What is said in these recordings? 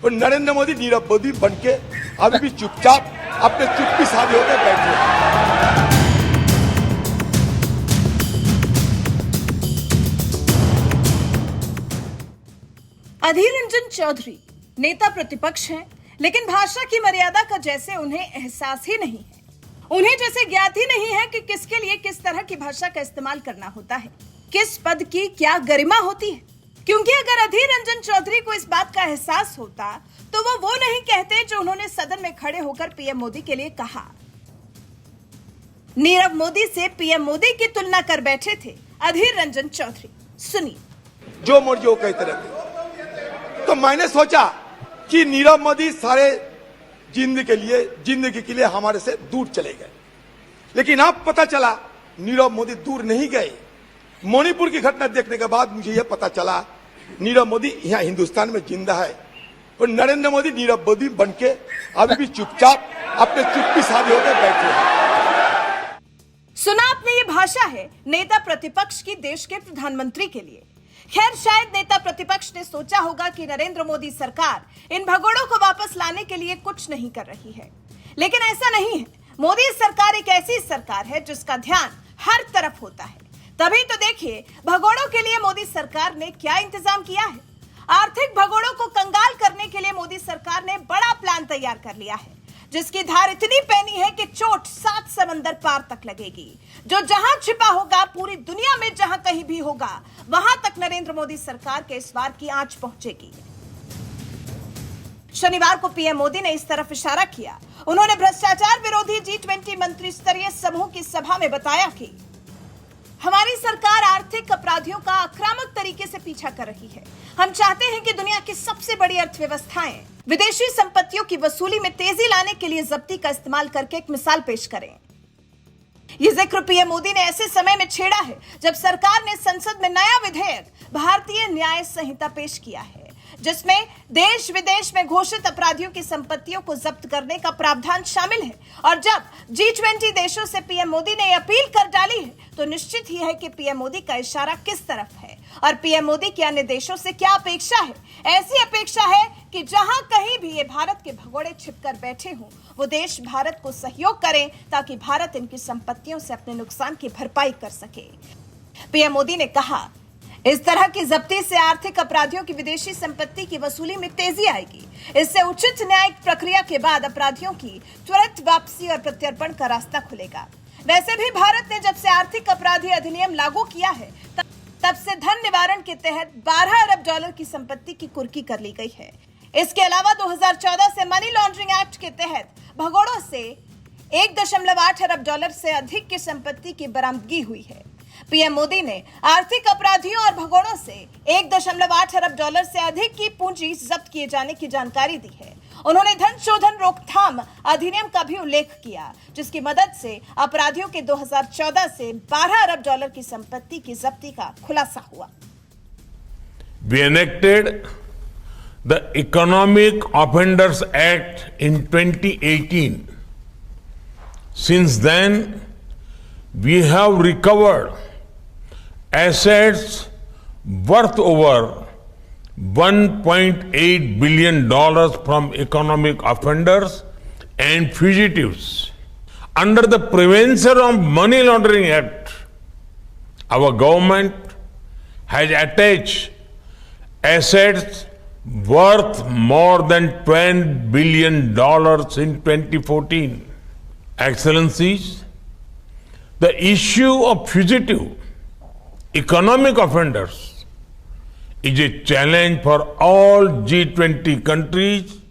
और नरेंद्र मोदी नीरव मोदी बनके अभी भी चुपचाप अपने चुप्पी साधे होकर बैठे हैं। अधीर रंजन चौधरी नेता प्रतिपक्ष हैं, लेकिन भाषा की मर्यादा का जैसे उन्हें एहसास ही नहीं है। उन्हें जैसे ज्ञात ही नहीं है कि किसके लिए किस तरह की भाषा का इस्तेमाल करना होता है, किस पद की क्या गरिमा होती है। क्योंकि अगर अधीर रंजन चौधरी को इस बात का एहसास होता तो वो नहीं कहते जो उन्होंने सदन में खड़े होकर पीएम मोदी के लिए कहा। नीरव मोदी से पीएम मोदी की तुलना कर बैठे थे अधीर रंजन चौधरी। सुनिए। जो मर्जी वो कहते रहते। तो मैंने सोचा कि नीरव मोदी सारे जिंदगी के लिए हमारे से दूर चले गए, लेकिन अब पता चला नीरव मोदी दूर नहीं गए। मणिपुर की घटना देखने के बाद मुझे यह पता चला नीरव मोदी यहाँ हिंदुस्तान में जिंदा है और नरेंद्र मोदी नीरव मोदी बनके अभी भी चुपचाप अपने चुप्पी साधे होकर बैठे हैं। सुना आपने, ये भाषा है नेता प्रतिपक्ष की देश के प्रधानमंत्री के लिए। खैर, शायद नेता प्रतिपक्ष ने सोचा होगा कि नरेंद्र मोदी सरकार इन भगोड़ों को वापस लाने के लिए कुछ नहीं कर रही है, लेकिन ऐसा नहीं है। मोदी सरकार एक ऐसी सरकार है जिसका ध्यान हर तरफ होता है। तभी तो देखिए भगोड़ों के लिए मोदी सरकार ने क्या इंतजाम किया है। आर्थिक भगोड़ों को कंगाल करने के लिए मोदी सरकार ने बड़ा प्लान तैयार कर लिया है, जिसकी धार इतनी पैनी है कि चोट 7 समंदर पार तक लगेगी। जो जहां छिपा होगा, पूरी दुनिया में जहां कहीं भी होगा, वहां तक नरेंद्र मोदी सरकार के इस वार की आंच पहुंचेगी। शनिवार को पीएम मोदी ने इस तरफ इशारा किया। उन्होंने भ्रष्टाचार विरोधी G20 मंत्री स्तरीय समूह की सभा में बताया कि हमारी सरकार आर्थिक अपराधियों का आक्रामक तरीके से पीछा कर रही है। हम चाहते हैं कि दुनिया की सबसे बड़ी अर्थव्यवस्थाएं विदेशी संपत्तियों की वसूली में तेजी लाने के लिए जब्ती का इस्तेमाल करके एक मिसाल पेश करें। यह जिक्र पीएम मोदी ने ऐसे समय में छेड़ा है जब सरकार ने संसद में नया विधेयक भारतीय न्याय संहिता पेश किया है, जिसमें देश विदेश में घोषित अपराधियों की संपत्तियों को जब्त करने का प्रावधान शामिल है। और जब G20 देशों से पीएम मोदी ने अपील कर डाली है, तो निश्चित ही है कि पीएम मोदी का इशारा किस तरफ है और पीएम मोदी की अन्य देशों से क्या अपेक्षा है। ऐसी अपेक्षा है कि जहां कहीं भी ये भारत के भगोड़े छिपकर बैठे हों, वो देश भारत को सहयोग करें ताकि भारत इनकी संपत्तियों से अपने नुकसान की भरपाई कर सके। पीएम मोदी ने कहा, इस तरह की जब्ती से आर्थिक अपराधियों की विदेशी संपत्ति की वसूली में तेजी आएगी। इससे उचित न्यायिक प्रक्रिया के बाद अपराधियों की त्वरित वापसी और प्रत्यर्पण का रास्ता खुलेगा। वैसे भी भारत ने जब से आर्थिक अपराधी अधिनियम लागू किया है, तब से धन निवारण के तहत $12 अरब की संपत्ति की कुर्की कर ली गई है। इसके अलावा 2014 से मनी लॉन्ड्रिंग एक्ट के तहत भगोड़ों से $1.8 अरब से अधिक की संपत्ति की बरामदगी हुई है। पीएम मोदी ने आर्थिक अपराधियों और भगोड़ों से $1.8 अरब से अधिक की पूंजी जब्त किए जाने की जानकारी दी है। उन्होंने धन शोधन रोकथाम अधिनियम का भी उल्लेख किया, जिसकी मदद से अपराधियों के 2014 से $12 अरब की संपत्ति की जब्ती का खुलासा हुआ। We enacted the Economic Offenders Act in 2018. Since then, we have recovered assets worth over $1.8 billion from economic offenders and fugitives. Under the Prevention of Money Laundering Act, our government has attached assets worth more than $10 billion in 2014. Excellencies, the issue of fugitive economic offenders is a challenge for all G20 countries.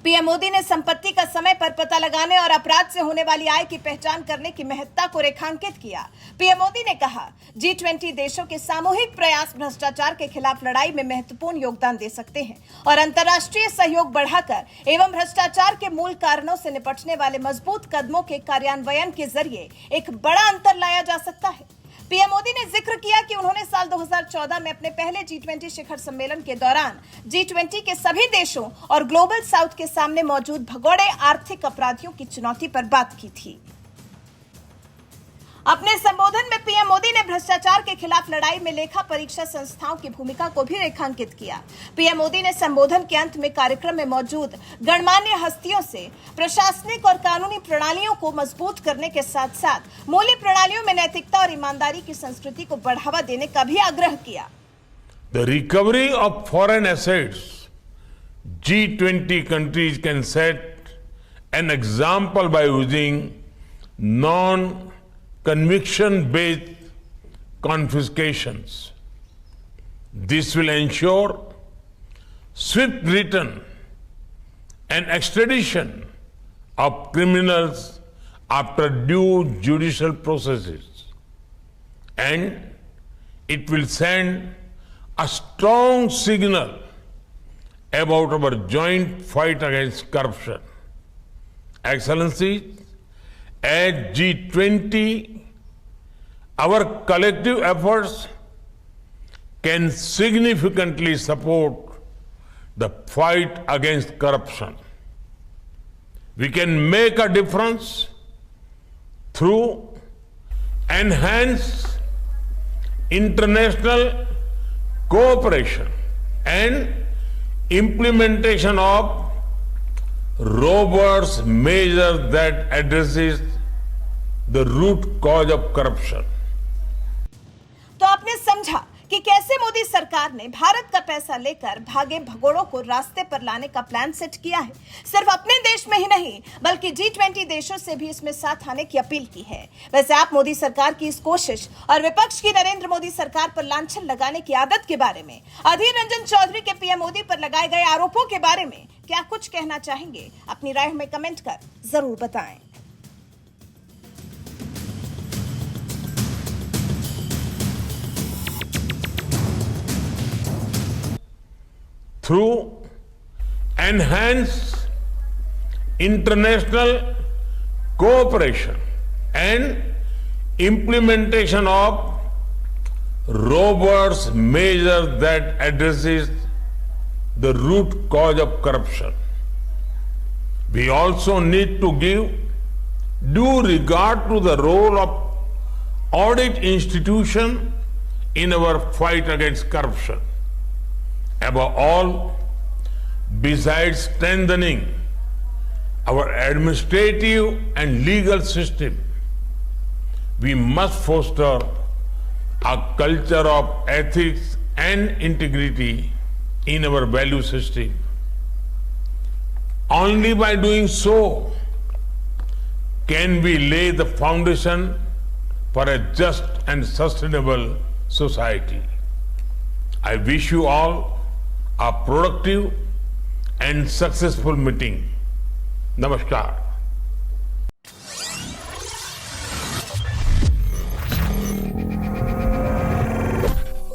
PM Modi ने संपत्ति का समय पर पता लगाने और अपराध से होने वाली आय की पहचान करने की महत्ता को रेखांकित किया। पीएम मोदी ने कहा, G20 देशों के सामूहिक प्रयास भ्रष्टाचार के खिलाफ लड़ाई में महत्वपूर्ण योगदान दे सकते हैं और अंतर्राष्ट्रीय सहयोग बढ़ाकर एवं भ्रष्टाचार के मूल कारणों से निपटने वाले मजबूत कदमों के कार्यान्वयन के जरिए एक बड़ा अंतर लाया जा सकता है। पीएम मोदी ने जिक्र किया कि उन्होंने साल 2014 में अपने पहले G20 शिखर सम्मेलन के दौरान G20 के सभी देशों और ग्लोबल साउथ के सामने मौजूद भगोड़े आर्थिक अपराधियों की चुनौती पर बात की थी। अपने संबोधन में पीएम मोदी ने भ्रष्टाचार के खिलाफ लड़ाई में लेखा परीक्षा संस्थाओं की भूमिका को भी रेखांकित किया। पीएम मोदी ने संबोधन के अंत में कार्यक्रम में मौजूद गणमान्य हस्तियों से प्रशासनिक और कानूनी प्रणालियों को मजबूत करने के साथ साथ मूल्य प्रणालियों में नैतिकता और ईमानदारी की संस्कृति को बढ़ावा देने का भी आग्रह किया। The recovery of foreign assets, G20 countries can set an example by using non-conviction-based confiscations. This will ensure swift return and extradition of criminals after due judicial processes. And it will send a strong signal about our joint fight against corruption. Excellencies, at G20, our collective efforts can significantly support the fight against corruption. We can make a difference through enhanced international cooperation and implementation of robust measures that addresses the root cause of corruption. तो आपने समझा कि कैसे मोदी सरकार ने भारत का पैसा लेकर भागे भगोड़ों को रास्ते पर लाने का प्लान सेट किया है। सिर्फ अपने देश में ही नहीं बल्कि G20 देशों से भी इसमें साथ आने की अपील की है। वैसे आप मोदी सरकार की इस कोशिश और विपक्ष की नरेंद्र मोदी सरकार पर लांछन लगाने की आदत के बारे में, अधीर रंजन चौधरी के पीएम मोदी पर लगाए गए आरोपों के बारे में क्या कुछ कहना चाहेंगे? अपनी राय हमें कमेंट कर जरूर बताएं। Through enhanced international cooperation and implementation of robust measures that addresses the root cause of corruption. We also need to give due regard to the role of audit institution in our fight against corruption. Above all, besides strengthening our administrative and legal system, we must foster a culture of ethics and integrity in our value system. Only by doing so can we lay the foundation for a just and sustainable society. I wish you all a productive and successful meeting. Namaskar.